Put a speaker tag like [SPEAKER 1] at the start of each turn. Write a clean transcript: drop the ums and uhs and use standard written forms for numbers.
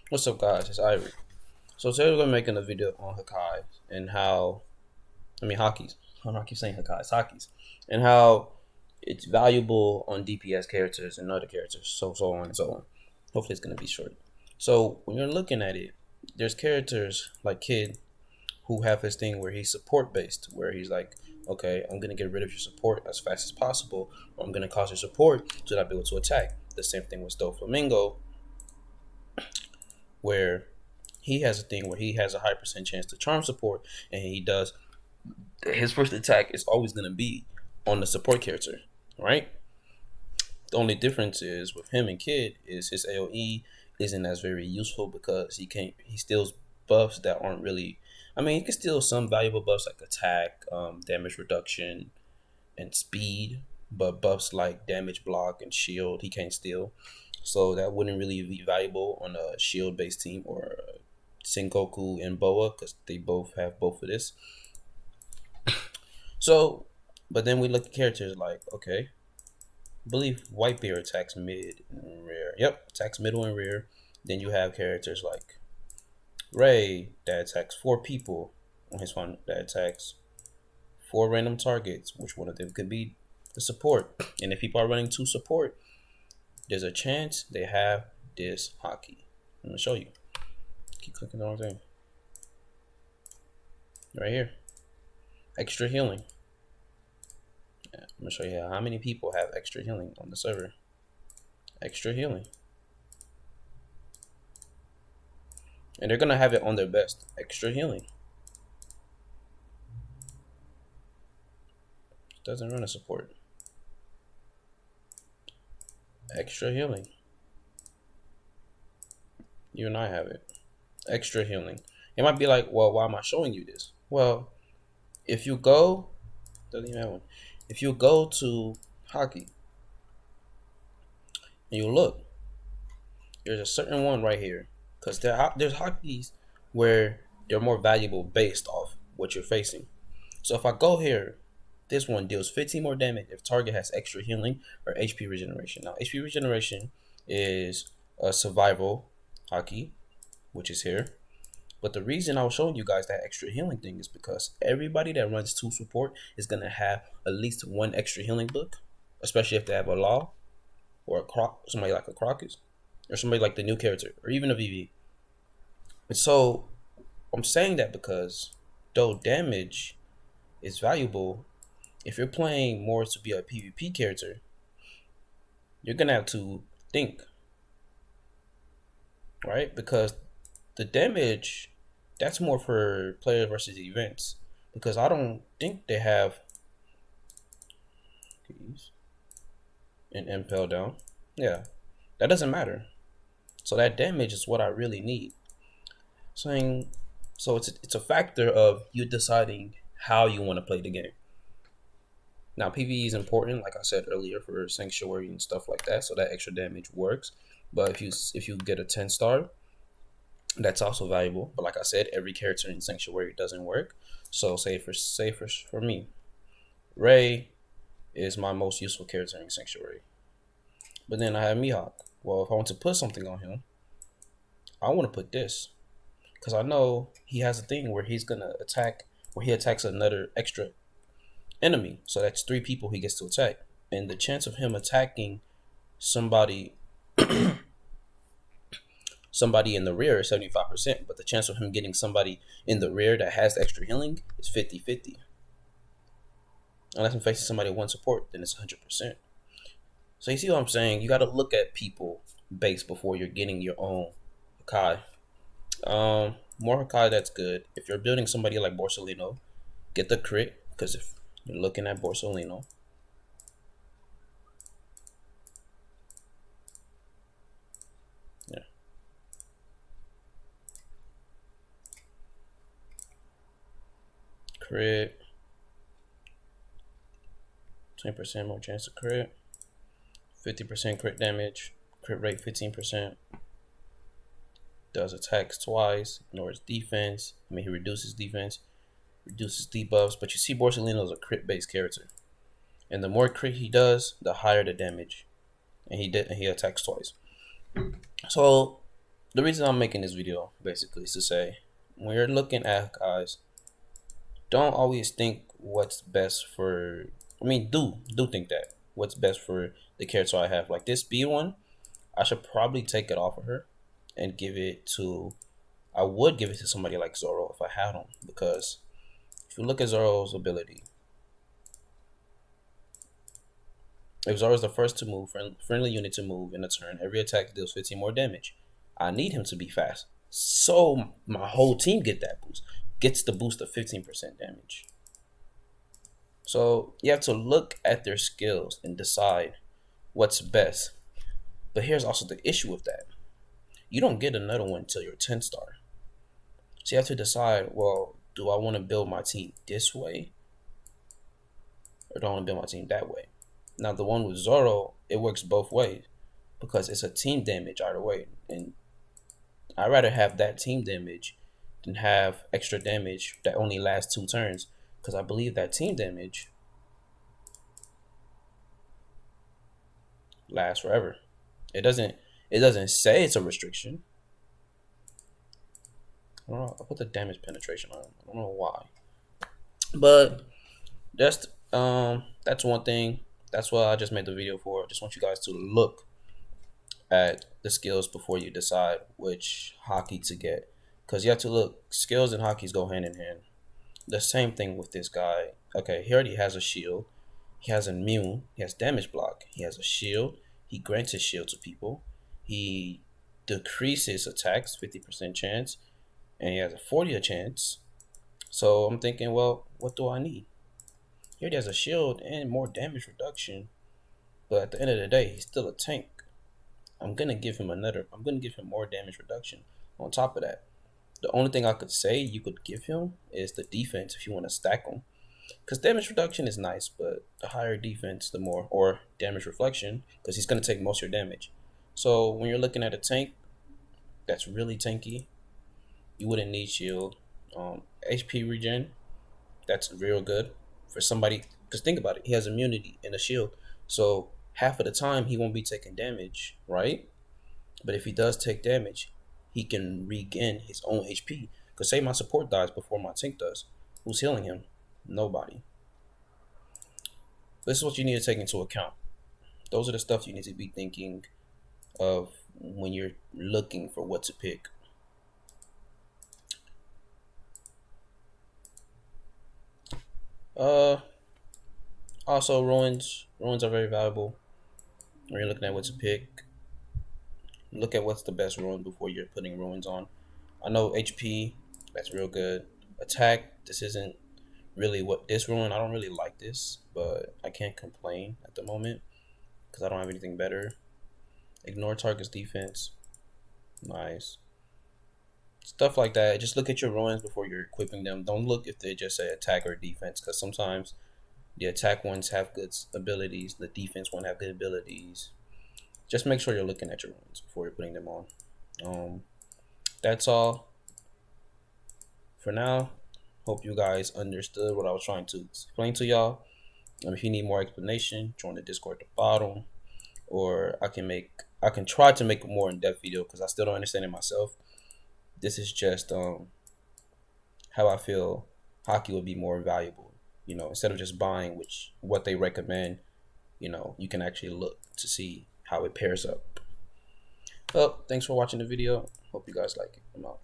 [SPEAKER 1] What's up, guys? It's Ivory. So today we're gonna be making a video on Hakai and how Hakis. I'm not keep saying Hakai. It's Hakis and how it's valuable on DPS characters and other characters. So on and so on. Hopefully it's gonna be short. So when you're looking at it, there's characters like Kid who have this thing where he's support based, where he's like, okay, I'm gonna get rid of your support as fast as possible, or I'm gonna cause your support so that I'll be able to attack. The same thing with Flamingo, where he has a thing where he has a high percent chance to charm support, and he does. His first attack is always going to be on the support character, right? The only difference is with him and Kid is his AOE isn't as very useful because he steals buffs that aren't really. I mean, he can steal some valuable buffs like attack, damage reduction, and speed, but buffs like damage block and shield he can't steal. So that wouldn't really be valuable on a shield based team or Sengoku and Boa because they both have both of this. So, but then we look at characters like, okay, I believe Whitebeard attacks mid and rear. Yep, attacks middle and rear. Then you have characters like Ray that attacks 4 people on his phone, that attacks 4 random targets, which one of them could be the support. And if people are running 2 support, there's a chance they have this Haki. I'm gonna show you. Keep clicking the wrong thing. Right here. Extra healing. Yeah, I'm gonna show you how many people have extra healing on the server. Extra healing. And they're gonna have it on their best. Extra healing. Doesn't run a support. Extra healing. You and I have it. Extra healing. It might be like, well, why am I showing you this? Well, if you go, doesn't even have one. If you go to Haki and you look, there's a certain one right here, because there's Hakis where they're more valuable based off what you're facing. So if I go here, this one deals 15 more damage if target has extra healing or HP regeneration. Now, HP regeneration is a survival Haki, which is here. But the reason I was showing you guys that extra healing thing is because everybody that runs 2 support is going to have at least 1 extra healing book, especially if they have a Law or somebody like a Crocus or somebody like the new character or even a VV. And so I'm saying that because though damage is valuable, if you're playing more to be a PvP character, you're going to have to think, right? Because the damage, that's more for player versus events, because I don't think they have an impel down. Yeah, that doesn't matter. So that damage is what I really need. Saying, so it's a factor of you deciding how you want to play the game. Now PvE is important, like I said earlier, for sanctuary and stuff like that, so that extra damage works. But if you get a 10-star, that's also valuable. But like I said, every character in sanctuary doesn't work. So say for me, Ray is my most useful character in sanctuary. But then I have Mihawk. Well, if I want to put something on him, I want to put this, because I know he has a thing where he's gonna attack, where he attacks another extra enemy. So that's 3 people he gets to attack, and the chance of him attacking somebody somebody in the rear is 75%, but the chance of him getting somebody in the rear that has extra healing is 50-50. Unless I'm facing somebody with 1 support, then it's 100%. So you see what I'm saying? You got to look at people base before you're getting your own Hakai. More Hakai, that's good. If you're building somebody like Borsalino, get the crit, because if you're looking at Borsalino, yeah, crit, 10% more chance to crit, 50% crit damage, crit rate 15%, does attacks twice, ignores defense. I mean, he reduces defense, reduces debuffs. But you see, Borsalino is a crit-based character, and the more crit he does, the higher the damage, and he attacks twice. So The reason I'm making this video basically is to say, when you're looking at guys, don't always think what's best for. I mean, do think that what's best for the character I have. Like this B one, I should probably take it off of her and give it to. I would give it to somebody like Zoro if I had him, because if you look at Zoro's ability, if Zoro's the first to move, friendly unit to move in a turn, every attack deals 15 more damage. I need him to be fast, so my whole team gets the boost of 15% damage. So you have to look at their skills and decide what's best. But here's also the issue with that. You don't get another one until you're 10 star. So you have to decide, well, do I want to build my team this way? Or do I want to build my team that way? Now the one with Zoro, it works both ways, because it's a team damage either way. And I'd rather have that team damage than have extra damage that only lasts 2 turns. Because I believe that team damage lasts forever. It doesn't say it's a restriction. I don't know. I put the damage penetration on. I don't know why. But that's one thing. That's what I just made the video for. I just want you guys to look at the skills before you decide which Haki to get. Because you have to look, skills and Hakis go hand in hand. The same thing with this guy. Okay, he already has a shield. He has immune. He has damage block. He has a shield. He grants his shield to people. He decreases attacks, 50% chance. And he has a 40% chance. So I'm thinking, well, what do I need? He already has a shield and more damage reduction. But at the end of the day, he's still a tank. I'm gonna give him more damage reduction on top of that. The only thing I could say you could give him is the defense if you want to stack him. Because damage reduction is nice, but the higher defense, the more, or damage reflection, because he's going to take most of your damage. So when you're looking at a tank that's really tanky, you wouldn't need shield. HP regen, that's real good for somebody, because think about it, he has immunity and a shield. So half of the time he won't be taking damage, right? But if he does take damage, he can regain his own HP. Because say my support dies before my tank does. Who's healing him? Nobody. This is what you need to take into account. Those are the stuff you need to be thinking of when you're looking for what to pick. Also ruins are very valuable when you're looking at what to pick. Look at what's the best ruin before you're putting ruins on. I know HP, that's real good. Attack, this isn't really what this ruin. I don't really like this, but I can't complain at the moment because I don't have anything better. Ignore target's defense, nice. Stuff like that. Just look at your ruins before you're equipping them. Don't look if they just say attack or defense, because sometimes the attack ones have good abilities, the defense one have good abilities. Just make sure you're looking at your ruins before you're putting them on. That's all for now. Hope you guys understood what I was trying to explain to y'all. If you need more explanation, join the Discord at the bottom, or I can try to make a more in-depth video because I still don't understand it myself. This is just how I feel Haki would be more valuable. You know, instead of just buying what they recommend, you know, you can actually look to see how it pairs up. Well, thanks for watching the video. Hope you guys like it. I'm out.